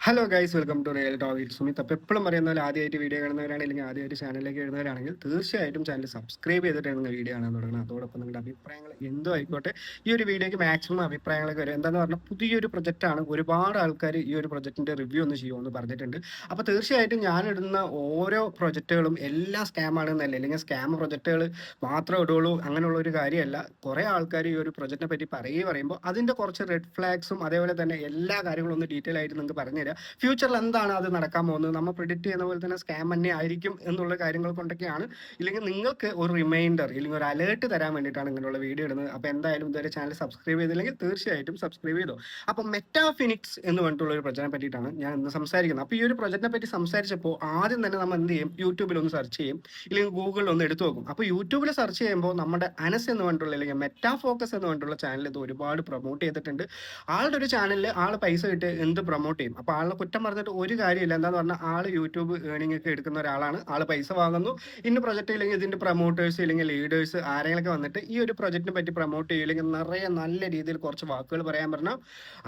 Hello guys, welcome to real talk with Sumit. അപ്പോൾ എപ്പോഴും പറയുന്ന പോലെ ആദ്യമായിട്ട് വീഡിയോ കാണുന്നവരാണ് അല്ലെങ്കിൽ ആദ്യമായിട്ട് ചാനലിലേക്ക് വരുന്നവരാണെങ്കിൽ തീർച്ചയായിട്ടും ചാനൽ സബ്സ്ക്രൈബ് ചെയ്തിട്ടാണ് നിങ്ങൾ വീഡിയോ കാണാൻ തുടങ്ങുന്നത്. അതോടൊപ്പം നിങ്ങളുടെ അഭിപ്രായങ്ങൾ എന്തോ ആയിക്കോട്ടെ, ഈ ഒരു വീഡിയോയ്ക്ക് മാക്സിമം അഭിപ്രായങ്ങളൊക്കെ വരും. എന്താണെന്ന് പറഞ്ഞാൽ പുതിയൊരു പ്രൊജക്റ്റാണ്, ഒരുപാട് ആൾക്കാർ ഈ ഒരു പ്രൊജക്റ്റിൻ്റെ റിവ്യൂ ഒന്ന് ചെയ്യുമെന്ന് പറഞ്ഞിട്ടുണ്ട്. അപ്പോൾ തീർച്ചയായിട്ടും ഞാനിടുന്ന ഓരോ പ്രൊജക്റ്റുകളും എല്ലാം സ്കാം ആണെന്നല്ല, അല്ലെങ്കിൽ സ്കാം പ്രൊജക്റ്റുകൾ മാത്രമേ ഇടുള്ളൂ അങ്ങനെയുള്ള ഒരു കാര്യമല്ല. കുറേ ആൾക്കാർ ഈ ഒരു പ്രൊജക്റ്റിനെ പറ്റി പറയുമ്പോൾ അതിൻ്റെ കുറച്ച് റെഡ് ഫ്ലാഗ്സും അതേപോലെ തന്നെ എല്ലാ കാര്യങ്ങളും ഒന്ന് ഡീറ്റെയിൽ ആയിട്ട് നിങ്ങൾക്ക് പറഞ്ഞുതരാം. ഫ്യൂച്ചറിൽ എന്താണ് അത് നടക്കാൻ പോകുന്നത്, നമ്മൾ പ്രിഡിക്റ്റ് ചെയ്യുന്ന പോലെ തന്നെ സ്കാം തന്നെ ആയിരിക്കും എന്നുള്ള കാര്യങ്ങൾ കൊണ്ടൊക്കെയാണ്, ഇല്ലെങ്കിൽ നിങ്ങൾക്ക് ഒരു റിമൈൻഡർ ഇല്ലെങ്കിൽ ഒരു അലേർട്ട് തരാൻ വേണ്ടിയിട്ടാണ് ഇങ്ങനെയുള്ള വീഡിയോ ഇടുന്നത്. അപ്പോൾ എന്തായാലും ഇതുവരെ ചാനൽ സബ്സ്ക്രൈബ് ചെയ്തില്ലെങ്കിൽ തീർച്ചയായിട്ടും സബ്സ്ക്രൈബ് ചെയ്തോ. അപ്പോൾ മെറ്റാഫിനിക്സ് എന്ന് പറഞ്ഞിട്ടുള്ള ഒരു പ്രൊജക്റ്റിനെ പറ്റിയിട്ടാണ് ഞാൻ ഇന്ന് സംസാരിക്കുന്നത്. അപ്പോൾ ഈ ഒരു പ്രൊജക്റ്റിനെ പറ്റി സംസാരിച്ചപ്പോൾ ആദ്യം തന്നെ നമ്മൾ എന്ത് ചെയ്യും, യൂട്യൂബിൽ ഒന്ന് സെർച്ച് ചെയ്യും, ഇല്ലെങ്കിൽ ഗൂഗിളിൽ ഒന്ന് എടുത്തു നോക്കും. അപ്പോൾ യൂട്യൂബിൽ സെർച്ച് ചെയ്യുമ്പോൾ നമ്മുടെ അനസ് എന്ന് പറഞ്ഞിട്ടുള്ള അല്ലെങ്കിൽ മെറ്റാ ഫോക്കസ് എന്ന് പറഞ്ഞിട്ടുള്ള ചാനൽ ഇത് ഒരുപാട് പ്രൊമോട്ട് ചെയ്തിട്ടുണ്ട്. ആളുടെ ഒരു ചാനലിൽ ആൾ പൈസ കിട്ടി എന്ത് പ്രൊമോട്ട് ചെയ്യും. അപ്പോൾ ആളെ കുറ്റം പറഞ്ഞിട്ട് ഒരു കാര്യമില്ല. എന്താന്ന് പറഞ്ഞാൽ ആൾ യൂട്യൂബ് ഏണിംഗ് ഒക്കെ എടുക്കുന്ന ഒരാളാണ്, ആൾ പൈസ വാങ്ങുന്നു. ഇന്ന് പ്രൊജക്റ്റ് ഇല്ലെങ്കിൽ ഇതിന്റെ പ്രൊമോട്ടേഴ്സ് ഇല്ലെങ്കിൽ ലീഡേഴ്സ് ആരെങ്കിലൊക്കെ വന്നിട്ട് ഈ ഒരു പ്രൊജക്റ്റിനെ പറ്റി പ്രൊമോട്ട് ചെയ്യില്ലെങ്കിൽ നിറയെ നല്ല രീതിയിൽ കുറച്ച് വാക്കുകൾ പറയാൻ പറഞ്ഞാൽ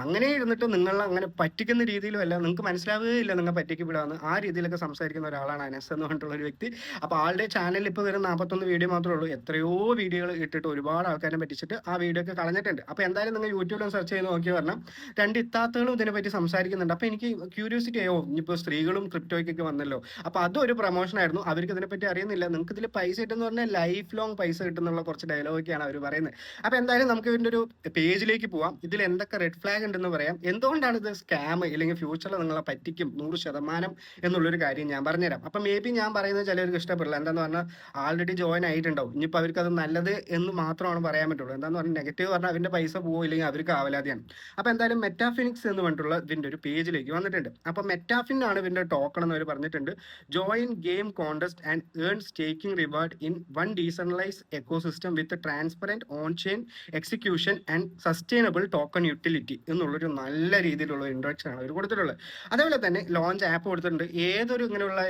അങ്ങനെ ഇരുന്നിട്ട് നിങ്ങൾ അങ്ങനെ പറ്റിക്കുന്ന രീതിയിലും അല്ല, നിങ്ങൾക്ക് മനസ്സിലാവുകയില്ല നിങ്ങൾ പറ്റിക്കപ്പെടാന്ന്. ആ രീതിയിലൊക്കെ സംസാരിക്കുന്ന ഒരാളാണ് അനസ് എന്ന് പറഞ്ഞിട്ടുള്ള ഒരു വ്യക്തി. അപ്പോൾ ആളുടെ ചാനലിൽ ഇപ്പോൾ വരും 41 വീഡിയോ മാത്രമേ ഉള്ളൂ. എത്രയോ വീഡിയോകൾ ഇട്ടിട്ട് ഒരുപാട് ആൾക്കാരെ പറ്റിച്ചിട്ട് ആ വീഡിയോ ഒക്കെ കളഞ്ഞിട്ടുണ്ട്. അപ്പോൾ എന്തായാലും നിങ്ങൾ യൂട്യൂബിൽ സെർച്ച് ചെയ്ത് നോക്കി പറഞ്ഞാൽ രണ്ട് ഇത്താത്തകളും ഇതിനെപ്പറ്റി സംസാരിക്കുന്നുണ്ട്. അപ്പോൾ എനിക്ക് ക്യൂരിയോസിറ്റി ആയോ, ഇനിയിപ്പോൾ സ്ത്രീകളും ക്രിപ്റ്റോയ്ക്കൊക്കെ വന്നല്ലോ, അപ്പോൾ അതൊരു പ്രൊമോഷൻ ആയിരുന്നു. അവർക്ക് ഇതിനെപ്പറ്റി അറിയുന്നില്ല. നിങ്ങൾക്ക് ഇതിൽ പൈസ കിട്ടുമെന്ന് പറഞ്ഞാൽ ലൈഫ് ലോങ് പൈസ കിട്ടുന്നുള്ള കുറച്ച് ഡയലോഗൊക്കെയാണ് അവർ പറയുന്നത്. അപ്പോൾ എന്തായാലും നമുക്ക് ഇതിൻ്റെ ഒരു പേജിലേക്ക് പോവാം. ഇതിൽ എന്തൊക്കെ റെഡ് ഫ്ലാഗ് ഉണ്ടെന്ന് പറയാം. എന്തുകൊണ്ടാണ് ഇത് സ്കാം ഇല്ലെങ്കിൽ ഫ്യൂച്ചറിൽ നിങ്ങളെ പറ്റിക്കും 100% എന്നുള്ളൊരു കാര്യം ഞാൻ പറഞ്ഞുതരാം. അപ്പം മേ ബി ഞാൻ പറയുന്നത് ചിലർക്ക് ഇഷ്ടപ്പെടില്ല. എന്താന്ന് പറഞ്ഞാൽ ആൾറെഡി ജോയിൻ ആയിട്ടുണ്ടാവും. ഇനിയിപ്പോൾ അവർക്ക് അത് നല്ലത് എന്ന് മാത്രമാണ് പറയാൻ പറ്റുള്ളൂ. എന്താന്ന് പറഞ്ഞാൽ നെഗറ്റീവ് പറഞ്ഞാൽ അവരുടെ പൈസ പോകുമോ ഇല്ലെങ്കിൽ അവർക്ക് ആവലാതെയാണ്. അപ്പോൾ എന്തായാലും മെറ്റാഫിനിക്സ് എന്ന് പറഞ്ഞിട്ടുള്ള ഇതിൻ്റെ ഒരു പേജിലേക്ക് വന്നിട്ടുണ്ട്. അപ്പോൾ മെറ്റാഫിൻ ആണ് ഇതിൻ്റെ ടോക്കൺ എന്ന് അവർ പറഞ്ഞിട്ടുണ്ട്. Join game contest and earn staking reward in one decentralise ecosystem with transparent on chain execution and sustainable token utility എന്നുള്ളൊരു നല്ല രീതിയിലുള്ള ഇൻട്രൊഡക്ഷൻ ആണ് അവർ കൊടുത്തിട്ടുള്ളത്. അതേപോലെ തന്നെ ലോഞ്ച് ആപ്പ് കൊടുത്തിട്ടുണ്ട്. ഏതൊരു ഇങ്ങനെയുള്ള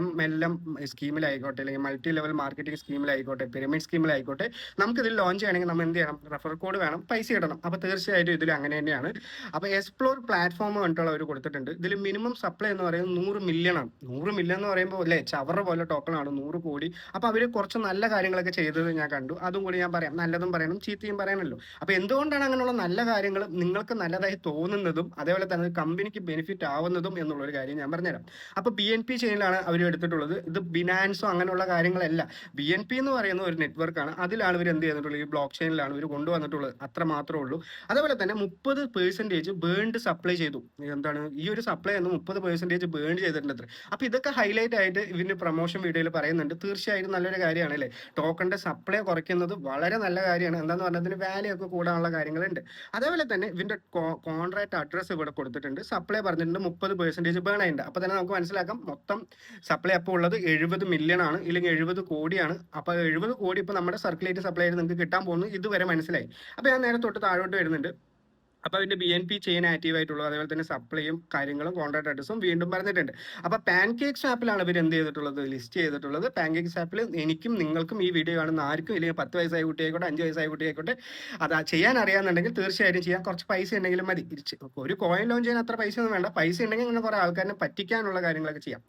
MLM സ്കീമിലായിക്കോട്ടെ അല്ലെങ്കിൽ മൾട്ടി ലെവൽ മാർക്കറ്റിംഗ് സ്കീമിലായിക്കോട്ടെ പിരമിഡ് സ്കീമിലായിക്കോട്ടെ നമുക്കിതിൽ ലോഞ്ച് ചെയ്യണമെങ്കിൽ നമ്മൾ എന്ത് ചെയ്യണം, റെഫർ കോഡ് വേണം, പൈസ ഇടണം. അപ്പോൾ തീർച്ചയായിട്ടും ഇതിൽ അങ്ങനെ തന്നെയാണ്. അപ്പോൾ എക്സ്പ്ലോർ പ്ലാറ്റ്ഫോം പറഞ്ഞിട്ടുള്ള അവർ കൊടുത്തിട്ടുണ്ട്. ഇതിൽ മിനിമം സപ്ലൈ എന്ന് പറയുന്നത് 100 മില്യൺ ആണ്. 100 മില്യൺ എന്ന് പറയുമ്പോൾ അല്ലേ ചവറ പോലെ ടോക്കൺ ആണ്, 100 കോടി. അപ്പോൾ അവർ കുറച്ച് നല്ല കാര്യങ്ങളൊക്കെ ചെയ്തത് ഞാൻ കണ്ടു. അതും കൂടി ഞാൻ പറയാം. നല്ലതും പറയണം ചീത്തയും പറയണമല്ലോ. അപ്പോൾ എന്തുകൊണ്ടാണ് അങ്ങനെയുള്ള നല്ല കാര്യങ്ങൾ നിങ്ങൾക്ക് നല്ലതായി തോന്നുന്നതും അതേപോലെ തന്നെ കമ്പനിക്ക് ബെനിഫിറ്റ് ആവുന്നതും എന്നുള്ളൊരു കാര്യം ഞാൻ പറഞ്ഞുതരാം. അപ്പോൾ BNB ചെയിനിലാണ് അവർ എടുത്തിട്ടുള്ളത്. ഇത് ബിനാൻസോ അങ്ങനെയുള്ള കാര്യങ്ങളല്ല. BNB എന്ന് പറയുന്ന ഒരു നെറ്റ്വർക്കാണ്. അതിലാണ് ഇവർ എന്ത് ചെയ്തിട്ടുള്ളത്, ഈ ബ്ലോക്ക് ചെയിനിലാണ് ഇവർ കൊണ്ടുവന്നിട്ടുള്ളത്. അത്ര മാത്രമേ ഉള്ളൂ. അതേപോലെ തന്നെ 30% ബേൺഡ് സപ്ലൈ ചെയ്തു. എന്താണ് ഈ ഒരു സപ്ലൈ എന്ന് 30% ബേൺ ചെയ്തിട്ടുണ്ട്. അപ്പോൾ ഇതൊക്കെ ഹൈലൈറ്റ് ആയിട്ട് ഇതിന്റെ പ്രൊമോഷൻ വീഡിയോയിൽ പറയുന്നുണ്ട്. തീർച്ചയായിട്ടും നല്ലൊരു കാര്യമാണ് അല്ലേ. ടോക്കണിന്റെ സപ്ലൈ കുറയ്ക്കുന്നത് വളരെ നല്ല കാര്യമാണ്. എന്താന്ന് പറഞ്ഞാൽ ഇതിന് വാല്യൂ ഒക്കെ കൂടാനുള്ള കാര്യങ്ങളുണ്ട്. അതേപോലെ തന്നെ ഇതിന്റെ കോൺട്രാക്ട് അഡ്രസ് ഇവിടെ കൊടുത്തിട്ടുണ്ട്. സപ്ലൈ പറഞ്ഞിട്ടുണ്ട് 30% ബേൺ ആയിട്ടുണ്ട്. അപ്പോൾ തന്നെ നമുക്ക് മനസ്സിലാക്കാം മൊത്തം സപ്ലൈ അപ്പോൾ ഉള്ളത് 70 മില്യൺ ആണ് ഇല്ലെങ്കിൽ 70 കോടിയാണ്. അപ്പോൾ 70 കോടി ഇപ്പോൾ നമ്മുടെ സർക്കുലേറ്റ് സപ്ലൈ ആയിട്ട് നിങ്ങൾക്ക് കിട്ടാൻ പോകുന്നത് ഇതുവരെ മനസ്സിലായി. അപ്പോൾ ഞാൻ നേരെ തൊട്ട് താഴോട്ട് വരുന്നുണ്ട്. അപ്പോൾ അതിന്റെ BNB ചെയിൻ ആക്റ്റീവ് ആയിട്ടുള്ളൂ. അതേപോലെ തന്നെ സപ്ലൈയും കാര്യങ്ങളും കോൺട്രാക്ട് അഡ്രസ്സും വീണ്ടും പറഞ്ഞിട്ടുണ്ട്. അപ്പോൾ പാൻകേക്സ് ആപ്പിലാണ് ഇവർ എന്ത് ചെയ്തിട്ടുള്ളത്, ലിസ്റ്റ് ചെയ്തിട്ടുള്ളത്. പാൻകേക്സ് ആപ്പിൽ എനിക്കും നിങ്ങൾക്കും ഈ വീഡിയോ കാണുന്ന ആർക്കും ഇല്ലെങ്കിൽ 10 വയസ്സായ കുട്ടിയായിക്കോട്ടെ 5 വയസ്സായ കുട്ടിയായിക്കോട്ടെ അത് ചെയ്യാൻ അറിയാമെന്നുണ്ടെങ്കിൽ തീർച്ചയായിട്ടും ചെയ്യാൻ. കുറച്ച് പൈസ ഉണ്ടെങ്കിലും മതി. ഒരു കോയിൻ ലോഞ്ച് ചെയ്യാൻ അത്ര പൈസ ഒന്നും വേണ്ട. പൈസ ഉണ്ടെങ്കിൽ ഇങ്ങനെ കുറേ ആൾക്കാരെ പറ്റിക്കാനുള്ള കാര്യങ്ങളൊക്കെ ചെയ്യാം.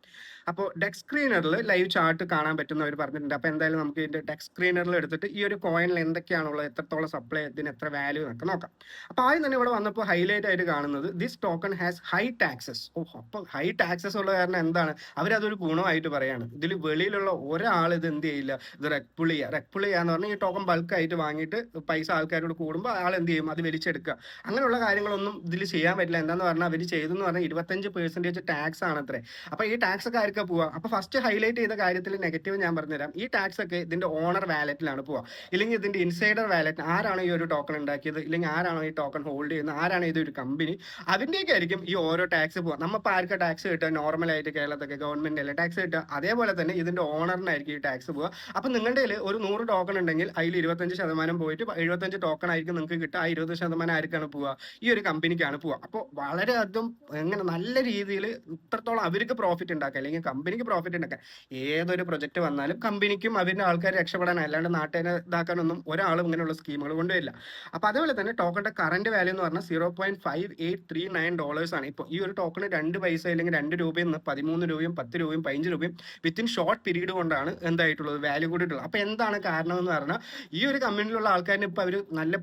അപ്പോൾ ഡെക്ക് സ്ക്രീനറിൽ ലൈവ് ചാർട്ട് കാണാൻ പറ്റുന്നവർ പറഞ്ഞിട്ടുണ്ട്. അപ്പോൾ എന്തായാലും നമുക്ക് ഇതിന്റെ ഡെക്ക് സ്ക്രീനറിൽ എടുത്തിട്ട് ഈ ഒരു കോയിനിൽ എന്തൊക്കെയാണുള്ളത്, എത്രത്തോളം സപ്ലൈ, ഇതിന് എത്ര വാല്യൂ എന്നൊക്കെ നോക്കാം. അപ്പോൾ ആദ്യം തന്നെ ഇവിടെ വന്നപ്പോൾ ഹൈലൈറ്റ് ആയിട്ട് കാണുന്നത് this token has high taxes. അപ്പോൾ ഹൈ ടാക്സസ് ഉള്ള കാരണം എന്താണ്, അവരതൊരു ഗുണമായിട്ട് പറയാണ്. ഇതിൽ വെളിയിലുള്ള ഒരാൾ ഇത് എന്ത് ചെയ്യില്ല, ഇത് റെക്പുൾ ചെയ്യുക എന്ന് പറഞ്ഞാൽ ഈ ടോക്കൺ ബൾക്കായിട്ട് വാങ്ങിയിട്ട് പൈസ ആൾക്കാരോട് കൂടുമ്പോൾ ആൾ എന്ത് ചെയ്യും, അത് വലിച്ചെടുക്കുക. അങ്ങനെയുള്ള കാര്യങ്ങളൊന്നും ഇതിൽ ചെയ്യാൻ പറ്റില്ല. എന്താന്ന് പറഞ്ഞാൽ അവർ ചെയ്തെന്ന് പറഞ്ഞാൽ 25% ടാക്സ് ആണ് അത്രേ. അപ്പോൾ ഈ ടാക്സ് ഒക്കെ പോവാ. അപ്പോൾ ഫസ്റ്റ് ഹൈലൈറ്റ് ചെയ്ത കാര്യത്തിൽ നെഗറ്റീവ് ഞാൻ പറഞ്ഞുതരാം. ഈ ടാക്സ് ഒക്കെ ഇതിന്റെ ഓണർ വാലറ്റിലാണ് പോവുക, ഇല്ലെങ്കിൽ ഇതിന്റെ ഇൻസൈഡർ വാലറ്റ്, ആരാണോ ഈ ഒരു ടോക്കൺ ഉണ്ടാക്കിയത് ഇല്ലെങ്കിൽ ആരാണോ ഈ ടോക്കൺ ഹോൾഡ് ചെയ്യുന്നത്, ആരാണ് ഇതൊരു കമ്പനി, അതിൻ്റെയൊക്കെ ആയിരിക്കും ഈ ഓരോ ടാക്സ് പോവുക. നമ്മളിപ്പോൾ ആർക്കും ടാക്സ് കിട്ടുക, നോർമലായിട്ട് കേരളത്തൊക്കെ ഗവൺമെന്റ് അല്ലേ ടാക്സ് കിട്ടുക, അതേപോലെ തന്നെ ഇതിന്റെ ഓണറിനായിരിക്കും ഈ ടാക്സ് പോവുക. അപ്പോൾ നിങ്ങളുടെ കയ്യിൽ ഒരു 100 ടോക്കൺ ഉണ്ടെങ്കിൽ അതിൽ 25% പോയിട്ട് 75 ടോക്കൺ ആയിരിക്കും നിങ്ങൾക്ക് കിട്ടുക. ആ 20% ആർക്കാണ് പോവുക, ഈ ഒരു കമ്പനിക്കാണ് പോവുക. അപ്പോൾ വളരെയധികം എങ്ങനെ നല്ല രീതിയിൽ ഇത്രത്തോളം അവർക്ക് പ്രോഫിറ്റ് ഉണ്ടാക്കുക അല്ലെങ്കിൽ കമ്പനിക്ക് പ്രോഫിറ്റ് ഉണ്ടാക്കാൻ. ഏതൊരു പ്രൊജക്ട് വന്നാലും കമ്പനിക്കും അവരുടെ ആൾക്കാർ രക്ഷപ്പെടാൻ, അല്ലാണ്ട് നാട്ടിനെ ഇതാക്കാനൊന്നും ഒരാളും ഇങ്ങനെയുള്ള സ്കീമുകൾ കൊണ്ടുവരില്ല. അപ്പോൾ അതേപോലെ തന്നെ ടോക്കണിന്റെ കറന്റ് വാല്യൂ എന്ന് പറഞ്ഞാൽ $0.5839 ആണ്. ഇപ്പോൾ ഈ ഒരു ടോക്കണ് 2 പൈസ അല്ലെങ്കിൽ 2 രൂപയിൽ നിന്ന് 13 രൂപയും 10 രൂപയും 15 രൂപയും വിത്തിൻ ഷോർട്ട് പീരീഡ് കൊണ്ടാണ് എന്തായിട്ടുള്ളത് വാല്യൂ കൂടിയിട്ടുള്ളത്. അപ്പോൾ എന്താണ് കാരണം എന്ന് പറഞ്ഞാൽ ഈ ഒരു കമ്മ്യൂണിറ്റിയിലുള്ള ആൾക്കാരിന് ഇപ്പോൾ അവർ നല്ല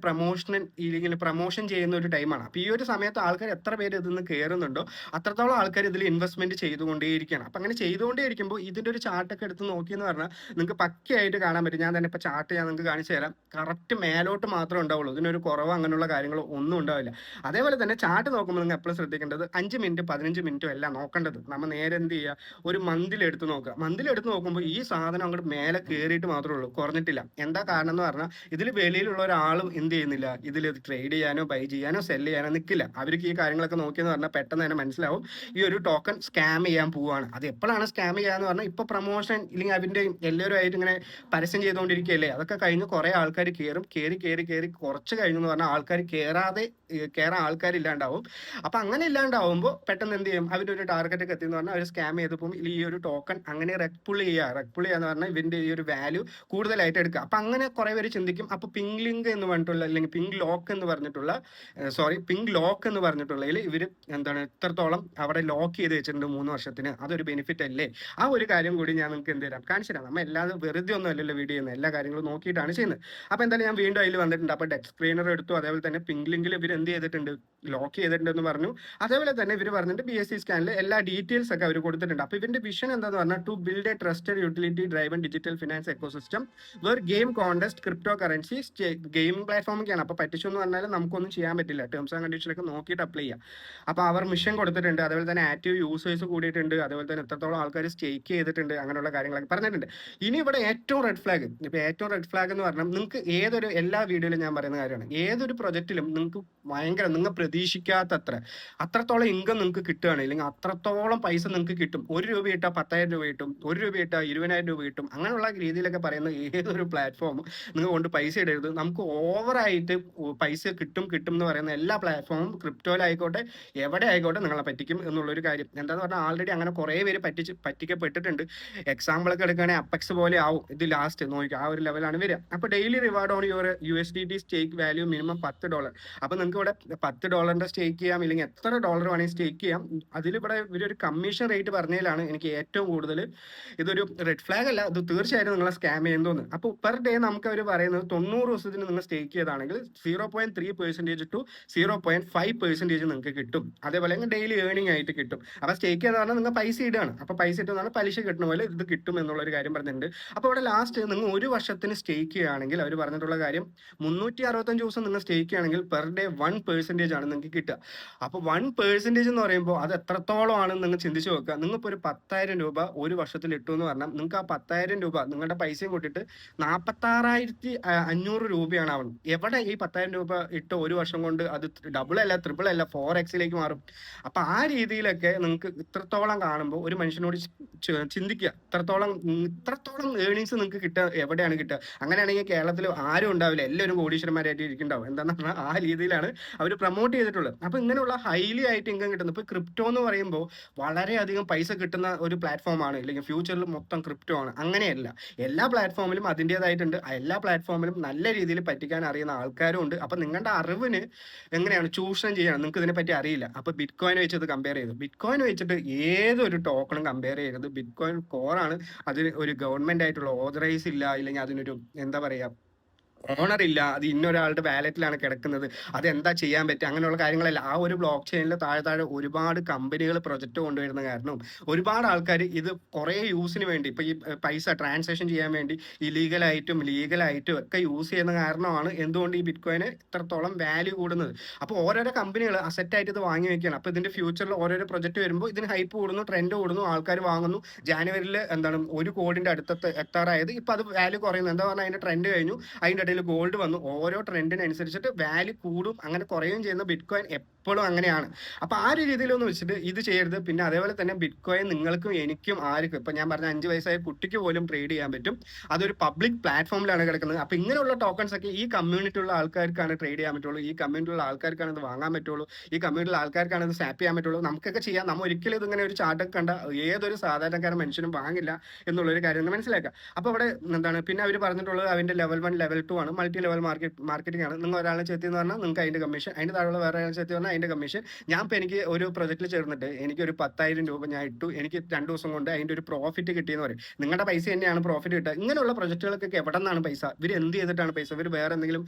ഇല്ലെങ്കിൽ പ്രൊമോഷൻ ചെയ്യുന്ന ഒരു ടൈമാണ്. അപ്പോൾ ഈ ഒരു സമയത്ത് ആൾക്കാർ എത്ര പേര് ഇതിൽ നിന്ന് കയറുന്നുണ്ടോ അത്രത്തോളം ആൾക്കാർ ഇതിൽ ഇൻവെസ്റ്റ്മെന്റ് ചെയ്തുകൊണ്ടേയിരിക്കുകയാണ്. അപ്പം അങ്ങനെ ചെയ്തുകൊണ്ടേയിരിക്കുമ്പോൾ ഇതിൻ്റെ ഒരു ചാർട്ടൊക്കെ എടുത്ത് നോക്കിയെന്ന് പറഞ്ഞാൽ നിങ്ങൾക്ക് പക്കയായിട്ട് കാണാൻ പറ്റും. ഞാൻ തന്നെ ഇപ്പോൾ ചാർട്ട് ഞാൻ നിങ്ങൾക്ക് കാണിച്ചു തരാം. കറക്റ്റ് മേലോട്ട് മാത്രമേ ഉണ്ടാവുള്ളൂ, ഇതിനൊരു കുറവ് അങ്ങനെയുള്ള കാര്യങ്ങളോ ഒന്നും ഉണ്ടാവില്ല. അതേപോലെ തന്നെ ചാർട്ട് നോക്കുമ്പോൾ നിങ്ങൾ എപ്പോഴും ശ്രദ്ധിക്കേണ്ടത് 5 മിനിറ്റ് 15 മിനിറ്റും അല്ല നോക്കേണ്ടത്. നമ്മൾ നേരെ എന്ത് ചെയ്യുക, ഒരു മന്തിലെടുത്ത് നോക്കുക. മന്തിലെടുത്ത് നോക്കുമ്പോൾ ഈ സാധനം അങ്ങോട്ട് മേലെ കയറിയിട്ട് മാത്രമേ ഉള്ളൂ, കുറഞ്ഞിട്ടില്ല. എന്താ കാരണം എന്ന് പറഞ്ഞാൽ ഇതിൽ വെളിയിലുള്ള ഒരാളും എന്ത് ചെയ്യുന്നില്ല, ഇതിൽ ട്രേഡ് ചെയ്യാനോ ബൈ ചെയ്യാനോ സെല് ചെയ്യാനോ നിൽക്കില്ല. അവർക്ക് ഈ കാര്യങ്ങളൊക്കെ നോക്കിയെന്ന് പറഞ്ഞാൽ പെട്ടെന്ന് തന്നെ മനസ്സിലാവും ഈ ഒരു ടോക്കൺ സ്കാം ചെയ്യാൻ പോവുകയാണ്. അത് എപ്പോഴാണ് സ്കാം ചെയ്യാന്ന് പറഞ്ഞാൽ ഇപ്പോൾ പ്രൊമോഷൻ ഇല്ലെങ്കിൽ അതിൻ്റെ എല്ലാവരും ആയിട്ട് ഇങ്ങനെ പരസ്യം ചെയ്തുകൊണ്ടിരിക്കുകയല്ലേ, അതൊക്കെ കഴിഞ്ഞ് കുറേ ആൾക്കാർ കയറി കുറച്ച് കഴിഞ്ഞെന്ന് പറഞ്ഞാൽ ആൾക്കാർ കയറാൻ ആൾക്കാരില്ലാണ്ടാവും. അപ്പം അങ്ങനെ ഇല്ലാണ്ടാവുമ്പോൾ പെട്ടെന്ന് എന്ത് ചെയ്യും, അവരൊരു ടാർഗറ്റ് ഒക്കെ എത്തിയെന്ന് പറഞ്ഞാൽ അവർ സ്കാം ചെയ്തപ്പോൾ ഈ ഒരു ടോക്കൺ അങ്ങനെ റെഗ് പുൾ ചെയ്യാന്ന് പറഞ്ഞാൽ ഇതിൻ്റെ ഈ ഒരു വാല്യൂ കൂടുതലായിട്ട് എടുക്കുക. അപ്പം അങ്ങനെ കുറേ പേര് ചിന്തിക്കും, അപ്പോൾ പിങ്ക് ലിങ്ക് എന്ന് പറഞ്ഞിട്ടുള്ള അല്ലെങ്കിൽ പിങ്ക് ലോക്ക് എന്ന് പറഞ്ഞിട്ടുള്ളതിൽ ഇവർ എന്താണ് ഇത്രത്തോളം അവിടെ ലോക്ക് ചെയ്ത് വെച്ചിട്ടുണ്ട് 3 വർഷത്തിന്. അതൊരു ബെനിഫിറ്റ് അല്ലേ? ആ ഒരു കാര്യം കൂടി ഞാൻ നിങ്ങൾക്ക് എന്ത് തരാം കാണിച്ചു തരാം. നമ്മൾ എല്ലാതും വെറുതെ ഒന്നും അല്ലല്ലോ വീഡിയോ ചെയ്യുന്നത്, എല്ലാ കാര്യങ്ങളും നോക്കിയിട്ടാണ് ചെയ്യുന്നത്. അപ്പോൾ എന്തായാലും ഞാൻ വീണ്ടും അതിൽ വന്നിട്ടുണ്ട്. അപ്പോൾ ഡെസ്ക് സ്ക്രീനർ എടുത്തു. അതേപോലെ തന്നെ പിങ്ക് ലിങ്കിൽ ഇവർ എന്ത് ചെയ്തിട്ടുണ്ട്, ലോക്ക് ചെയ്തിട്ടുണ്ടെന്ന് പറഞ്ഞു. അതേപോലെ തന്നെ ഇവർ പറഞ്ഞിട്ട് BSC സ്കാനിൽ എല്ലാ ഡീറ്റെയിൽസ് ഒക്കെ അവർ കൊടുത്തിട്ടുണ്ട്. അപ്പോൾ ഇവരുടെ വിഷൻ എന്താന്ന് പറഞ്ഞാൽ to build a trusted utility driven digital finance ecosystem where game contest crypto currency gaming പ്ലാറ്റ്ഫോമൊക്കെയാണ്. അപ്പോൾ പറ്റിച്ചു എന്ന് പറഞ്ഞാൽ നമുക്കൊന്നും ചെയ്യാൻ പറ്റില്ല, ടേംസ് ആൻഡ് കണ്ടീഷനൊക്കെ നോക്കിയിട്ട് അപ്ലൈ ചെയ്യാം. അപ്പോൾ അവർ മിഷൻ കൊടുത്തിട്ടുണ്ട്. അതേപോലെ തന്നെ ആക്റ്റീവ് യൂസേഴ്സ് കൂടിയിട്ടുണ്ട്. അതേപോലെ തന്നെ എത്രത്തോളം ആൾക്കാർ സ്റ്റേക്ക് ചെയ്തിട്ടുണ്ട്, അങ്ങനെയുള്ള കാര്യങ്ങളൊക്കെ പറഞ്ഞിട്ടുണ്ട്. ഇനി ഇവിടെ ഏറ്റവും റെഡ് ഫ്ലാഗ് എന്ന് പറഞ്ഞാൽ നിങ്ങൾക്ക് എല്ലാ വീഡിയോയിലും ഞാൻ പറയുന്ന കാര്യമാണ്, ഏതൊരു പ്രൊജക്റ്റിലും നിങ്ങൾക്ക് നിങ്ങൾ പ്രതീക്ഷിക്കാത്തത്ര അത്രത്തോളം ഇൻകം നിങ്ങൾക്ക് കിട്ടുകയാണ്, അല്ലെങ്കിൽ അത്രത്തോളം പൈസ നിങ്ങൾക്ക് കിട്ടും. 1 രൂപ ഇട്ടാൽ 10,000 രൂപ കിട്ടും, 1 രൂപ ഇട്ടാൽ 20,000 രൂപ കിട്ടും. അങ്ങനെയുള്ള രീതിയിലൊക്കെ പറയുന്ന ഏതൊരു പ്ലാറ്റ്ഫോമും നിങ്ങൾ കൊണ്ട് പൈസ ഇടരുത്. നമുക്ക് ഓവറായിട്ട് പൈസ കിട്ടും എന്ന് പറയുന്ന എല്ലാ പ്ലാറ്റ്ഫോമും ക്രിപ്റ്റോയിലായിക്കോട്ടെ എവിടെ ആയിക്കോട്ടെ നിങ്ങളെ പറ്റിക്കും എന്നുള്ളൊരു കാര്യം. എന്താന്ന് പറഞ്ഞാൽ ആൾറെഡി അങ്ങനെ കുറേ പേര് പറ്റിക്കപ്പെട്ടിട്ടുണ്ട്. എക്സാമ്പിൾ ഒക്കെ എടുക്കുകയാണെങ്കിൽ അപ്പെക്സ് പോലെ ആവും ഇത് ലാസ്റ്റ് നോക്കി ആ ഒരു ലെവലാണ് വരിക. അപ്പോൾ daily reward on your USDT stake value minimum $10. അപ്പോൾ നിങ്ങൾക്ക് ഇവിടെ $10 സ്റ്റേക്ക് ചെയ്യാം, ഇല്ലെങ്കിൽ എത്ര ഡോളർ വേണമെങ്കിൽ സ്റ്റേക്ക് ചെയ്യാം. അതിലിവിടെ ഇവരൊരു കമ്മീഷൻ റേറ്റ് പറഞ്ഞതിലാണ് എനിക്ക് ഏറ്റവും കൂടുതൽ ഇതൊരു റെഡ് ഫ്ലാഗ് അല്ല, ഇത് തീർച്ചയായിട്ടും നിങ്ങളെ സ്കാം ചെയ്യുന്നതെന്ന്. അപ്പോൾ പെർ ഡേ നമുക്ക് അവർ പറയുന്നത് 90 ദിവസത്തിന് നിങ്ങൾ സ്റ്റേക്ക് ചെയ്താണെങ്കിൽ 0.3% to 0.5% നിങ്ങൾക്ക് കിട്ടും. അതേപോലെ ഡെയിലി ഏർണിംഗ് ആയിട്ട് കിട്ടും. അപ്പോൾ സ്റ്റേക്ക് ചെയ്യാന്ന് പറഞ്ഞാൽ നിങ്ങൾ പൈസ ഇടുകയാണ്. അപ്പോൾ പൈസ ഇട്ടുന്ന പലിശ കിട്ടുന്ന പോലെ ഇത് കിട്ടും എന്നുള്ളൊരു കാര്യം പറഞ്ഞിട്ടുണ്ട്. അപ്പോൾ ഇവിടെ ലാസ്റ്റ് നിങ്ങൾ 1 വർഷത്തിന് സ്റ്റേക്ക് ചെയ്യുകയാണെങ്കിൽ അവർ പറഞ്ഞിട്ടുള്ള കാര്യം 365 ദിവസം നിങ്ങൾ സ്റ്റേക്ക് ചെയ്യുകയാണെങ്കിൽ പെർ ഡേ 1% ആണ് നിങ്ങൾക്ക് കിട്ടുക. അപ്പോൾ 1% എന്ന് പറയുമ്പോൾ അത് എത്രത്തോളം ആണെന്ന് നിങ്ങൾ ചിന്തിച്ച് നോക്കുക. നിങ്ങളിപ്പോൾ ഒരു 10,000 രൂപ 1 വർഷത്തിൽ ഇട്ടു എന്ന് പറഞ്ഞാൽ നിങ്ങൾക്ക് ആ 10,000 രൂപ നിങ്ങളുടെ പൈസയും കൂട്ടിയിട്ട് 46,500 രൂപയാണ് ആവുന്നത്. എവിടെ ഈ 10,000 രൂപ ഇട്ട് 1 വർഷം കൊണ്ട് അത് ഡബിൾ അല്ല, ട്രിപ്പിൾ അല്ല, 4x മാറും. അപ്പൊ ആ രീതിയിലൊക്കെ നിങ്ങൾക്ക് ഇത്രത്തോളം കാണുമ്പോൾ ഒരു മനുഷ്യനോട് ചിന്തിക്കുക, ഇത്രത്തോളം ഏർണിങ്സ് നിങ്ങൾക്ക് കിട്ടുക എവിടെയാണ് കിട്ടുക. അങ്ങനെയാണെങ്കിൽ കേരളത്തിൽ ആരും ഉണ്ടാവില്ല, എല്ലാവരും കോടീശ്വരന്മാരായിട്ട് ഇരിക്കുന്നുണ്ടാവും. എന്താണെന്ന് പറഞ്ഞാൽ ആ രീതിയിലാണ് അവർ പ്രൊമോട്ട് ചെയ്തിട്ടുള്ളത്. അപ്പൊ ഇങ്ങനെയുള്ള ഹൈലി ആയിട്ട് ഇൻകം കിട്ടുന്നത്. ഇപ്പൊ ക്രിപ്റ്റോ എന്ന് പറയുമ്പോൾ വളരെയധികം പൈസ കിട്ടുന്ന ഒരു പ്ലാറ്റ്ഫോമാണ്, അല്ലെങ്കിൽ ഫ്യൂച്ചറിൽ മൊത്തം ക്രിപ്റ്റോ ആണ്. അങ്ങനെയല്ല, എല്ലാ പ്ലാറ്റ്ഫോമിലും അതിൻ്റെതായിട്ടുണ്ട്. എല്ലാ പ്ലാറ്റ്ഫോമിലും നല്ല രീതിയിൽ പറ്റിക്കാൻ അറിയുന്ന ആൾക്കാരും ഉണ്ട്. അപ്പൊ നിങ്ങളുടെ അറിവിന് എങ്ങനെയാണ് ചൂഷണം ചെയ്യണം, നിങ്ങൾക്ക് ഇതിനെപ്പറ്റി അറിയില്ല. അപ്പൊ ബിറ്റ്കോയിൻ വെച്ചത് കമ്പയർ ചെയ്തു, ബിറ്റ്കോയിൻ വെച്ചിട്ട് ഏതൊരു ടോക്കണും കമ്പയർ ചെയ്യരുത്. ബിറ്റ്കോയിൻ കോറാണ്, അതിന് ഒരു ഗവൺമെന്റ് ആയിട്ടുള്ള ഓതറൈസ് ഇല്ല, ഇല്ലെങ്കിൽ അതിനൊരു എന്താ പറയാ ഓണർ ഇല്ല, അത് ഇന്നൊരാളുടെ വാലറ്റിലാണ് കിടക്കുന്നത്, അതെന്താ ചെയ്യാൻ പറ്റുക, അങ്ങനെയുള്ള കാര്യങ്ങളല്ല. ആ ഒരു ബ്ലോക്ക് ചെയിനിൽ താഴെ ഒരുപാട് കമ്പനികൾ പ്രൊജക്റ്റ് കൊണ്ടുവരുന്ന കാരണം ഒരുപാട് ആൾക്കാർ ഇത് കുറേ യൂസിന് വേണ്ടി ഇപ്പൊ ഈ പൈസ ട്രാൻസാക്ഷൻ ചെയ്യാൻ വേണ്ടി ഇലീഗലായിട്ടും ലീഗലായിട്ടും ഒക്കെ യൂസ് ചെയ്യുന്ന കാരണമാണ് എന്തുകൊണ്ട് ഈ ബിറ്റ്കോയിന് ഇത്രത്തോളം വാല്യൂ കൂടുന്നത്. അപ്പോൾ ഓരോരോ കമ്പനികൾ അസറ്റായിട്ട് ഇത് വാങ്ങി വെക്കുകയാണ്. അപ്പോൾ ഇതിന്റെ ഫ്യൂച്ചറിൽ ഓരോരോ പ്രൊജക്ട് വരുമ്പോൾ ഇതിന് ഹൈപ്പ് കൂടുന്നു, ട്രെൻഡ് കൂടുന്നു, ആൾക്കാർ വാങ്ങുന്നു. ജാനുവരിയിൽ എന്താണ് 1 കോടിന്റെ അടുത്ത് എത്താറായത്, ഇപ്പൊ അത് വാല്യൂ കുറയുന്നു. എന്താ പറഞ്ഞാൽ അതിന്റെ ട്രെൻഡ് കഴിഞ്ഞു, അതിന്റെ ഗോൾഡ് വന്നു. ഓരോ ട്രെൻഡിനനുസരിച്ചിട്ട് വാല്യൂ കൂടും, അങ്ങനെ കുറയുകയും ചെയ്യുന്ന ബിറ്റ്കോയിൻ എപ്പോഴും അങ്ങനെയാണ്. അപ്പൊ ആ ഒരു രീതിയിലൊന്നും വെച്ചിട്ട് ഇത് ചെയ്യരുത്. പിന്നെ അതേപോലെ തന്നെ ബിറ്റ്കോയിൻ നിങ്ങൾക്കും എനിക്കും ആർക്കും, ഇപ്പൊ ഞാൻ പറഞ്ഞ 5 വയസ്സായ കുട്ടിക്ക് പോലും ട്രേഡ് ചെയ്യാൻ പറ്റും. അതൊരു പബ്ലിക് പ്ലാറ്റ്ഫോമിലാണ് കിടക്കുന്നത്. അപ്പൊ ഇങ്ങനെയുള്ള ടോക്കൺസ് ഒക്കെ ഈ കമ്മ്യൂണിറ്റിയുള്ള ആൾക്കാർക്കാണ് ട്രേഡ് ചെയ്യാൻ പറ്റുള്ളൂ, ഈ കമ്മ്യൂണിറ്റിയുള്ള ആൾക്കാർക്കാണ് ഇത് വാങ്ങാൻ പറ്റുള്ളൂ, ഈ കമ്മ്യൂണിറ്റിയുള്ള ആൾക്കാർക്കാണ് ഇത് സ്നാപ്പ് ചെയ്യാൻ പറ്റുള്ളൂ. നമുക്കൊക്കെ ചെയ്യാം. നമ്മൾ ഒരിക്കലും ഇതിങ്ങനെ ഒരു ചാർട്ടൊക്കെ കണ്ട ഏതൊരു സാധാരണക്കാരൻ മനുഷ്യനും വാങ്ങില്ല എന്നുള്ളൊരു കാര്യം മനസ്സിലാക്കുക. അപ്പൊ അവിടെ എന്താണ് പിന്നെ അവർ പറഞ്ഞിട്ടുള്ളത് അതിന്റെ ലെവൽ 1 ലെവൽ 2 സംഭവമാണ്. മൾട്ടി ലെവൽ മാർക്കറ്റിംഗ് ആണ്. നിങ്ങൾ ഒരാളെ ചെത്തി എന്ന് പറഞ്ഞാൽ നിങ്ങൾക്ക് അതിന്റെ കമ്മീഷൻ, അതിന്റെ താഴെയുള്ള വേറെ ആളെ ചെത്തി പറഞ്ഞാൽ അതിന്റെ കമ്മീഷൻ. ഞാൻ ഇപ്പോൾ എനിക്ക് ഒരു പ്രൊജക്റ്റിൽ ചേർന്നിട്ട് എനിക്കൊരു 10,000 രൂപ ഞാൻ ഇട്ടു, എനിക്ക് 2 ദിവസം കൊണ്ട് അതിന്റെ ഒരു പ്രോഫിറ്റ് കിട്ടിയെന്ന് പറയും. നിങ്ങളുടെ പൈസ തന്നെയാണ് പ്രോഫിറ്റ് കിട്ടുക. ഇങ്ങനെയുള്ള പ്രൊജക്റ്റുകൾക്കൊക്കെ എവിടെ നിന്നാണ് പൈസ? ഇവർ എന്ത് ചെയ്തിട്ടാണ് പൈസ? ഇവർ വേറെ എന്തെങ്കിലും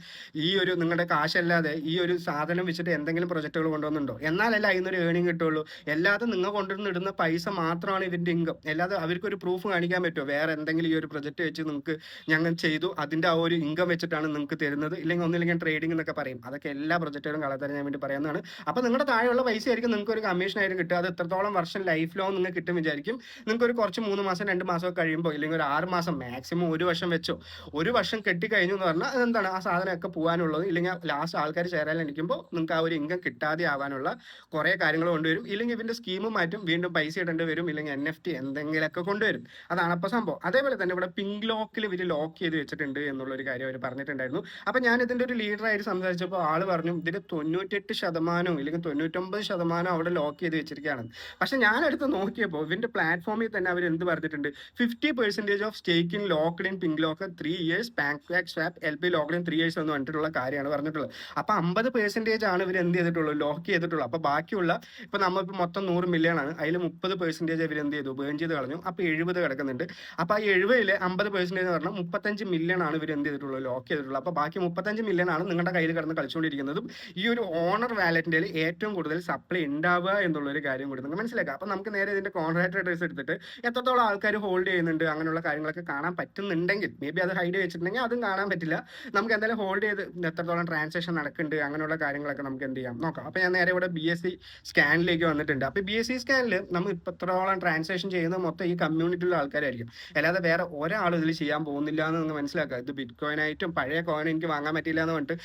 ഈ ഒരു നിങ്ങളുടെ കാശല്ലാതെ ഈ ഒരു സാധനം വെച്ചിട്ട് എന്തെങ്കിലും പ്രൊജക്റ്റുകൾ കൊണ്ടുവന്നുണ്ടോ? എന്നാലല്ല അതിൽ നിന്നൊരു ഏണിംഗ് കിട്ടുള്ളൂ. അല്ലാതെ നിങ്ങൾ കൊണ്ടുവന്ന് ഇടുന്ന പൈസ മാത്രമാണ് ഇവരുടെ ഇൻകം. അല്ലാതെ അവർക്കൊരു പ്രൂഫ് കാണിക്കാൻ പറ്റുമോ വേറെ എന്തെങ്കിലും ഈ ഒരു പ്രൊജക്റ്റ് വെച്ച് നിങ്ങൾക്ക് ഞങ്ങൾ ചെയ്തു അതിന്റെ ആ ഒരു ഇൻകം വെച്ചിട്ടാണ് നിങ്ങൾക്ക് തരുന്നത്, ഇല്ലെങ്കിൽ ഒന്നില്ലെങ്കിൽ ട്രേഡിംഗ് എന്നൊക്കെ പറയും. അതൊക്കെ എല്ലാ പ്രൊജക്റ്റുകളും കളത്തരാൻ വേണ്ടി പറയുന്നതാണ്. അപ്പോൾ നിങ്ങളുടെ താഴെയുള്ള പൈസ ആയിരിക്കും നിങ്ങൾക്ക് ഒരു കമ്മീഷൻ ആയിട്ട് കിട്ടുക. അത് എത്രത്തോളം വർഷം ലൈഫ് ലോങ് നിങ്ങൾക്ക് കിട്ടും വിചാരിക്കും. നിങ്ങൾക്ക് ഒരു കുറച്ച് 3 മാസം 2 മാസം ഒക്കെ കഴിയുമ്പോൾ, ഇല്ലെങ്കിൽ ഒരു 6 മാസം മാക്സിമം 1 വർഷം വെച്ചോ, 1 വർഷം കെട്ടിക്കഴിഞ്ഞു എന്ന് പറഞ്ഞാൽ അതെന്താണ് ആ സാധനമൊക്കെ പോകാനുള്ളത്. ഇല്ലെങ്കിൽ ലാസ്റ്റ് ആൾക്കാർ ചേരാൻ ഇരിക്കുമ്പോൾ നിങ്ങൾക്ക് ആ ഒരു ഇൻകം കിട്ടാതെ ആവാനുള്ള കുറേ കാര്യങ്ങൾ കൊണ്ടുവരും. ഇല്ലെങ്കിൽ ഇവന്റെ സ്കീം മാറ്റും, വീണ്ടും പൈസ ഇടേണ്ടി വരും, ഇല്ലെങ്കിൽ NFT എന്തെങ്കിലുമൊക്കെ കൊണ്ടുവരും. അതാണ് അപ്പോൾ സംഭവം. അതേപോലെ തന്നെ ഇവിടെ പിങ്ക് ലോക്കിൽ ഇവർ ലോക്ക് ചെയ്ത് വെച്ചിട്ടുണ്ട് എന്നുള്ളൊരു കാര്യം അവർ പറഞ്ഞിട്ടുണ്ടായിരുന്നു. അപ്പം ഞാൻ ഇതിന്റെ ഒരു ലീഡറായിട്ട് സംസാരിച്ചപ്പോൾ ആള് പറഞ്ഞു ഇതിന്റെ 98% ഇല്ലെങ്കിൽ 99% അവിടെ ലോക്ക് ചെയ്ത് വെച്ചിരിക്കുകയാണ്. പക്ഷെ ഞാൻ എടുത്ത് നോക്കിയപ്പോൾ ഇവന്റെ പ്ലാറ്റ്ഫോമിൽ തന്നെ അവർ എന്ത് പറഞ്ഞിട്ടുണ്ട്, 50% of stake in locked in pink locker 3 years, pancake swap LP locked in 3 years എന്ന് പറഞ്ഞിട്ടുള്ള കാര്യമാണ് പറഞ്ഞിട്ടുള്ളത്. അപ്പൊ 50% ആണ് ഇവർ എന്ത് ചെയ്തിട്ടുള്ളൂ, ലോക്ക് ചെയ്തിട്ടുള്ളൂ. അപ്പൊ ബാക്കിയുള്ള ഇപ്പൊ നമ്മളിപ്പോൾ മൊത്തം 100 മില്യൺ ആണ്, അതിൽ 30% ഇവർ എന്ത് ചെയ്തു, ബേൺ ചെയ്ത് കളഞ്ഞു. അപ്പൊ 70 കിടക്കുന്നുണ്ട്. അപ്പൊ ആ 70-ലെ 50% എന്ന് പറഞ്ഞാൽ 35 മില്യൺ ആണ് ഇവർ എന്ത് ചെയ്തിട്ടുള്ളൂ, ലോക്ക് ചെയ്തിട്ടുള്ളൂ. അപ്പൊ ബാക്കി 35 മില്യൺ ആണ് നിങ്ങളുടെ കയ്യിൽ കിടന്ന് കളിച്ചുകൊണ്ടിരിക്കുന്നതും. ഈ ഒരു ഓണർ വാലറ്റിന്റെ ഏറ്റവും കൂടുതൽ സപ്ലൈ ഉണ്ടാവുക എന്നുള്ളൊരു കാര്യം കൂടി നിങ്ങൾക്ക് മനസ്സിലാക്കാം. അപ്പൊ നമുക്ക് നേരെ ഇതിന്റെ കോൺട്രാക്ട് അഡ്രസ് എടുത്തിട്ട് എത്രത്തോളം ആൾക്കാർ ഹോൾഡ് ചെയ്യുന്നുണ്ട് അങ്ങനെയുള്ള കാര്യങ്ങളൊക്കെ കാണാൻ പറ്റുന്നുണ്ടെങ്കിൽ, മേ ബി അത് ഹൈഡ് വെച്ചിട്ടുണ്ടെങ്കിൽ അതും കാണാൻ പറ്റില്ല. നമുക്ക് എന്തായാലും ഹോൾഡ് ചെയ്ത് എത്രത്തോളം ട്രാൻസാക്ഷൻ നടക്കുന്നുണ്ട് അങ്ങനെയുള്ള കാര്യങ്ങളൊക്കെ നമുക്ക് എന്ത് ചെയ്യാം നോക്കാം. അപ്പൊ ഞാൻ നേരെ ഇവിടെ BSC സ്കാനിലേക്ക് വന്നിട്ടുണ്ട്. അപ്പൊ BSC സ്കാനിൽ നമ്മൾ ഇത്രത്തോളം ട്രാൻസാക്ഷൻ ചെയ്യുന്നത് മൊത്തം ഈ കമ്മ്യൂണിറ്റിയിലുള്ള ആൾക്കാരായിരിക്കും. അല്ലാതെ വേറെ ഒരാളും ഇതിൽ ചെയ്യാൻ പോകുന്നില്ല എന്ന് നിങ്ങൾ മനസ്സിലാക്കുക. ഇത് ബിറ്റ് കോയിൻ ആയിട്ടും പഴയ കോയിൻ എനിക്ക് വാങ്ങാൻ പറ്റില്ല എന്ന് പറഞ്ഞിട്ട്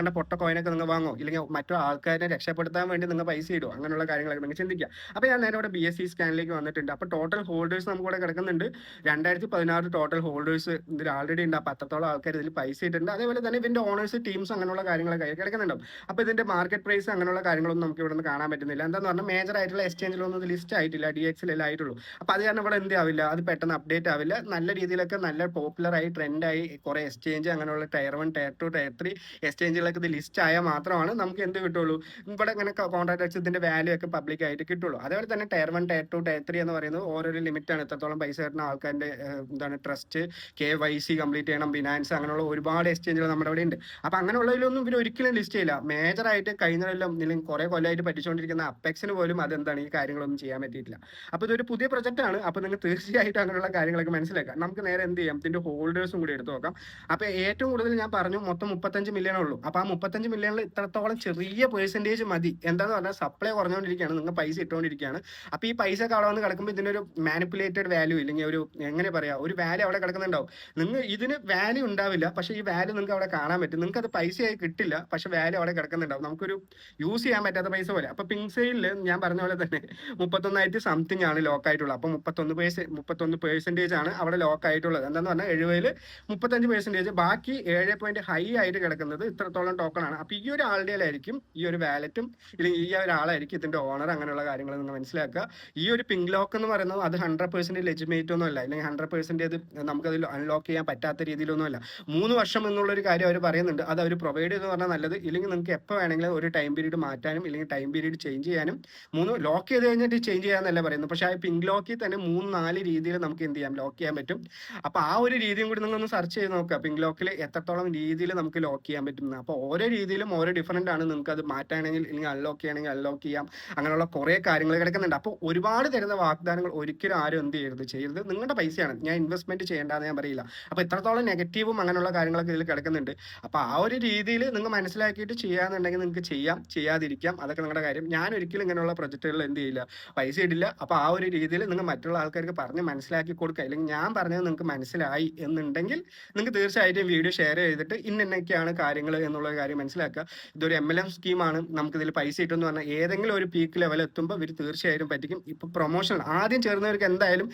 കണ്ട പൊട്ട കോയിനൊക്കെ നിങ്ങൾ വാങ്ങോ, ഇല്ലെങ്കിൽ മറ്റു ആൾക്കാരെ രക്ഷപ്പെടുത്താൻ വേണ്ടി നിങ്ങൾ പൈസ ഇടുമോ, അങ്ങനെയുള്ള കാര്യങ്ങളൊക്കെ നിങ്ങൾ ചിന്തിക്കുക. അപ്പോൾ ഞാൻ നേരെ ഇവിടെ BSC സ്കാനിലേക്ക് വന്നിട്ടുണ്ട്. അപ്പോൾ ടോട്ടൽ ഹോൾഡേഴ്സ് നമുക്ക് ഇവിടെ കിടക്കുന്നുണ്ട് 2016 ടോട്ടൽ ഹോൾഡേഴ്സ് ഇതിൽ ആൾറെഡി ഉണ്ട്. അപ്പോൾ അത്രത്തോളം ആൾക്കാർ ഇതിൽ പൈസ ഇട്ടിട്ടുണ്ട്. അതേപോലെ തന്നെ ഇതിന്റെ ഓണേഴ്സ് ടീംസ് അങ്ങനെയുള്ള കാര്യങ്ങളൊക്കെ കിടക്കുന്നുണ്ടാവും. അപ്പോൾ ഇതിന്റെ മാർക്കറ്റ് പ്രൈസ് അങ്ങനെയുള്ള കാര്യങ്ങളൊന്നും നമുക്ക് ഇവിടെ നിന്ന് കാണാൻ പറ്റുന്നില്ല. എന്താന്ന് പറഞ്ഞാൽ മേജർ ആയിട്ടുള്ള എക്സ്ചേഞ്ചിലൊന്നും ഇത് ലിസ്റ്റ് ആയിട്ടില്ല, DXL ആയിട്ടുള്ളൂ. അപ്പോൾ അത് കാരണം ഇവിടെ എന്ത് ആവില്ല, അത് പെട്ടെന്ന് അപ്ഡേറ്റ് ആവില്ല. നല്ല രീതിയിലൊക്കെ നല്ല പോപ്പുലറായി ട്രെൻഡായി കുറേ എക്സ്ചേഞ്ച് അങ്ങനെയുള്ള Tier 1 Tier 2 Tier 3 എക്സ്ചേഞ്ചുകളൊക്കെ ഇത് ലിസ്റ്റ് ആയാൽ മാത്രമാണ് നമുക്ക് എന്ത് കിട്ടുള്ളൂ, ഇവിടെ ഇങ്ങനെ കോൺട്രാക്ട് ഇതിന്റെ വാല്യൂ ഒക്കെ പബ്ലിക് ആയിട്ട് കിട്ടുള്ളൂ. അതേപോലെ തന്നെ Tier 1 Tier 2 Tier 3 എന്ന് പറയുന്നത് ഓരോരോ ലിമിറ്റാണ്. എത്രത്തോളം പൈസ കിട്ടുന്ന ആൾക്കാരുടെ എന്താണ് ട്രസ്റ്റ്, KYC കംപ്ലീറ്റ് ചെയ്യണം, ബിനാൻസ് അങ്ങനെയുള്ള ഒരുപാട് എക്സ്ചേഞ്ചുകൾ നമ്മുടെ അവിടെ ഉണ്ട്. അപ്പൊ അങ്ങനെയുള്ളതിലൊന്നും ഇവർ ഒരിക്കലും ലിസ്റ്റ് ചെയ്യില്ല. മേജറായിട്ട് കഴിഞ്ഞതെല്ലാം ഇല്ലെങ്കിൽ കുറെ കൊല്ലമായിട്ട് പഠിച്ചുകൊണ്ടിരിക്കുന്ന അപ്പെക്സിന് പോലും അതെന്താണ് ഈ കാര്യങ്ങളൊന്നും ചെയ്യാൻ പറ്റിയിട്ടില്ല. അപ്പൊ ഇതൊരു പുതിയ പ്രൊജക്റ്റ് ആണ്. അപ്പൊ നിങ്ങൾ തീർച്ചയായിട്ടും അങ്ങനെയുള്ള കാര്യങ്ങളൊക്കെ മനസ്സിലാക്കാം. നമുക്ക് നേരെ എന്ത് ചെയ്യാം, ഇതിന്റെ ഹോൾഡേഴ്സും കൂടി എടുത്ത് നോക്കാം. അപ്പൊ ഏറ്റവും കൂടുതൽ ഞാൻ പറഞ്ഞു മൊത്തം 35 മില്യൺ ഉള്ളൂ. അപ്പൊ ആ 35 മില്യണിൽ ഇത്രത്തോളം ചെറിയ പെർസെന്റേജ് മതി. എന്താന്ന് പറഞ്ഞാൽ സപ്ലൈ കുറഞ്ഞുകൊണ്ടിരിക്കുകയാണ്, നിങ്ങൾ പൈസ ഇട്ടുകൊണ്ടിരിക്കുകയാണ്. അപ്പൊ ഈ പൈസ ഒക്കെ അവിടെ വന്ന് കിടക്കുമ്പോൾ ഇതിനൊരു മാനിപ്പുലേറ്റഡ് വാല്യൂ ഇല്ലെങ്കിൽ ഒരു എങ്ങനെ പറയാ, ഒരു വാല്യൂ അവിടെ കിടക്കുന്നുണ്ടാവും. നിങ്ങൾ ഇതിന് വാല്യൂ ഉണ്ടാവില്ല, പക്ഷേ ഈ വാല്യൂ നിങ്ങൾക്ക് അവിടെ കാണാൻ പറ്റും. നിങ്ങൾക്ക് അത് പൈസയായി കിട്ടില്ല, പക്ഷെ വാല്യൂ അവിടെ കിടക്കുന്നുണ്ടാവും. നമുക്കൊരു യൂസ് ചെയ്യാൻ പറ്റാത്ത പൈസ പോലെ. അപ്പൊ പിങ്ക് സെയിലിൽ ഞാൻ പറഞ്ഞ പോലെ തന്നെ 31,000 സംതിങ് ആണ് ലോക്ക് ആയിട്ടുള്ളത്. അപ്പൊ 31% ആണ് അവിടെ ലോക്ക് ആയിട്ടുള്ളത്. എന്താന്ന് പറഞ്ഞാൽ 70-ൽ 35%, ബാക്കി 7 ഹൈ ആയിട്ട് കിടക്കുന്നത് ഇത്രത്തോളം ടോക്കൺ ആണ്. അപ്പൊ ഈ ഒരു ആളുടെ ആയിരിക്കും ഈ ഒരു വാലറ്റും, ഇല്ലെങ്കിൽ ഈ ഒരാളായിരിക്കും ഇതിന്റെ ഓണർ. അങ്ങനെയുള്ള കാര്യങ്ങൾ നിങ്ങൾ മനസ്സിലാക്കുക. ഈ ഒരു പിങ്ക് ലോക്ക് എന്ന് പറയുന്നത് അത് 100% ലെജിമേറ്റ് ഒന്നും അല്ല, അല്ലെങ്കിൽ 100% അത് നമുക്കത് അൺലോക്ക് ചെയ്യാൻ പറ്റാത്ത രീതിയിലൊന്നും അല്ല. 3 വർഷം എന്നുള്ളൊരു കാര്യം അവർ പറയുന്നുണ്ട്. അത് അവർ പ്രൊവൈഡ് ചെയ്തെന്ന് പറഞ്ഞാൽ നല്ലത്. ഇല്ലെങ്കിൽ നിങ്ങൾക്ക് എപ്പോൾ വേണമെങ്കിലും ഒരു ടൈം പീരീഡ് മാറ്റാനും ഇല്ലെങ്കിൽ ടൈം പീരീഡ് ചേഞ്ച് ചെയ്യാനും, 3 ലോക്ക് ചെയ്ത് കഴിഞ്ഞിട്ട് ചേഞ്ച് ചെയ്യാന്നല്ല പറയുന്നത്. പക്ഷെ ആ പിങ്ക് ലോക്കിൽ തന്നെ 3-4 രീതിയിൽ നമുക്ക് എന്ത് ചെയ്യാം, ലോക്ക് ചെയ്യാൻ പറ്റും. അപ്പൊ ആ ഒരു രീതിയും കൂടി നിങ്ങളൊന്ന് സെർച്ച് ചെയ്ത് നോക്കുക, പിങ്ക് ലോക്കിൽ എത്രത്തോളം രീതിയിൽ നമുക്ക് ലോക്ക് ചെയ്യാൻ പറ്റുന്നത്. അപ്പോൾ ഓരോ രീതിയിലും ഓരോ ഡിഫറൻ്റ് ആണ്. നിങ്ങൾക്ക് അത് മാറ്റാണെങ്കിൽ അല്ലെങ്കിൽ അൺലോക്ക് ചെയ്യണമെങ്കിൽ അൺലോക്ക് ചെയ്യാം. അങ്ങനെയുള്ള കുറേ കാര്യങ്ങൾ കിടക്കുന്നുണ്ട്. അപ്പോൾ ഒരുപാട് തരുന്ന വാഗ്ദാനങ്ങൾ ഒരിക്കലും ആരും എന്ത് ചെയ്യരുത്. നിങ്ങളുടെ പൈസയാണ്, ഞാൻ ഇൻവെസ്റ്റ്മെന്റ് ചെയ്യേണ്ടതെന്ന് ഞാൻ പറയില്ല. അപ്പോൾ ഇത്രത്തോളം നെഗറ്റീവും അങ്ങനെയുള്ള കാര്യങ്ങളൊക്കെ ഇതിൽ കിടക്കുന്നുണ്ട്. അപ്പോൾ ആ ഒരു രീതിയിൽ നിങ്ങൾ മനസ്സിലാക്കിയിട്ട് ചെയ്യാന്നുണ്ടെങ്കിൽ നിങ്ങൾക്ക് ചെയ്യാം, ചെയ്യാതിരിക്കാം, അതൊക്കെ നിങ്ങളുടെ കാര്യം. ഞാൻ ഒരിക്കലും ഇങ്ങനെയുള്ള പ്രൊജക്റ്റുകളിൽ എന്ത് ചെയ്യില്ല, പൈസ ഇടില്ല. അപ്പോൾ ആ ഒരു രീതിയിൽ നിങ്ങൾ മറ്റുള്ള ആൾക്കാർക്ക് പറഞ്ഞ് മനസ്സിലാക്കി കൊടുക്കുക. അല്ലെങ്കിൽ ഞാൻ പറഞ്ഞത് നിങ്ങൾക്ക് മനസ്സിലായി എന്നുണ്ടെങ്കിൽ നിങ്ങൾക്ക് തീർച്ചയായിട്ടും വീഡിയോ ഷെയർ ചെയ്തിട്ട് ഇന്നൊക്കെയാണ് കാര്യങ്ങൾ എന്നുള്ള കാര്യം മനസ്സിലാക്കുക. ഇതൊരു MLM സ്കീമാണ്, നമുക്കിതിൽ പൈസ കിട്ടുമെന്ന് പറഞ്ഞാൽ ഏതെങ്കിലും ഒരു പീക്ക് ലെവൽ എത്തുമ്പോൾ ഇവർ തീർച്ചയായിട്ടും പറ്റിക്കും. ഇപ്പോൾ പ്രൊമോഷൻ ആദ്യം ചേർന്നവർക്ക് എന്തായാലും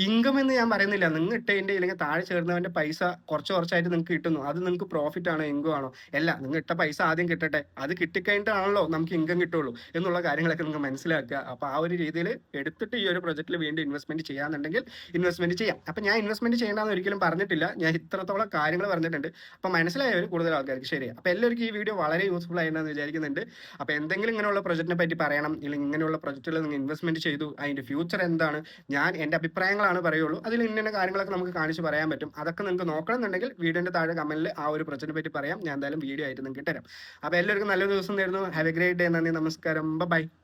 ഇൻകം എന്ന് ഞാൻ പറയുന്നില്ല, നിങ്ങൾ ഇട്ടതിൻ്റെ ഇല്ലെങ്കിൽ താഴെ ചേർന്നവൻ്റെ പൈസ കുറച്ചായിട്ട് നിങ്ങൾക്ക് കിട്ടുന്നു. അത് നിങ്ങൾക്ക് പ്രോഫിറ്റ് ആണോ ഇൻകം ആണോ അല്ല, നിങ്ങൾ ഇട്ട പൈസ ആദ്യം കിട്ടട്ടെ, അത് കിട്ടിക്കഴിഞ്ഞിട്ടാണല്ലോ നമുക്ക് ഇൻകം കിട്ടുള്ളൂ എന്നുള്ള കാര്യങ്ങളൊക്കെ നിങ്ങൾ മനസ്സിലാക്കുക. അപ്പോൾ ആ ഒരു രീതിയിൽ എടുത്തിട്ട് ഈ ഒരു പ്രൊജക്റ്റിൽ വീണ്ടും ഇൻവെസ്റ്റ്മെന്റ് ചെയ്യാന്നുണ്ടെങ്കിൽ ഇൻവെസ്റ്റ്മെന്റ് ചെയ്യാം. അപ്പം ഞാൻ ഇൻവെസ്റ്റ്മെന്റ് ചെയ്യേണ്ടെന്ന് ഒരിക്കലും പറഞ്ഞിട്ടില്ല. ഞാൻ ഇത്രത്തോളം കാര്യങ്ങൾ പറഞ്ഞിട്ടുണ്ട്. ചെയ്തിട്ടുണ്ട്. അപ്പോൾ മനസ്സിലായവർ കൂടുതൽ ആൾക്കാർക്ക് ശരിയാണ്. അപ്പോൾ എല്ലാവർക്കും ഈ വീഡിയോ വളരെ യൂസ്ഫുൾ ആയിട്ടുണ്ടെന്ന് വിചാരിക്കുന്നുണ്ട്. അപ്പോൾ എന്തെങ്കിലും ഇങ്ങനെയുള്ള പ്രൊജക്റ്റിനെ പറ്റി പറയണം, അല്ലെങ്കിൽ ഇങ്ങനെയുള്ള പ്രൊജക്റ്റുകൾ നിങ്ങൾ ഇൻവെസ്റ്റ്മെന്റ് ചെയ്തു അതിന്റെ ഫ്യൂച്ചർ എന്താണ്, ഞാൻ എൻ്റെ അഭിപ്രായങ്ങളാണ് പറയുള്ളൂ. അതിൽ ഇന്ന കാര്യങ്ങളൊക്കെ നമുക്ക് കാണിച്ച് പറയാൻ പറ്റും. അതൊക്കെ നിങ്ങൾക്ക് നോക്കണമെന്നുണ്ടെങ്കിൽ വീഡിയോന്റെ താഴെ കമന്റിൽ ആ ഒരു പ്രൊജക്റ്റിനെ പറ്റി പറയാം. ഞാൻ എന്തായാലും വീഡിയോ ആയിട്ട് നിങ്ങൾക്ക് തരാം. അപ്പോൾ എല്ലാവർക്കും നല്ലൊരു ദിവസം നേരുന്നു. Have A great day. നന്ദി, നമസ്കാരം, ബൈ.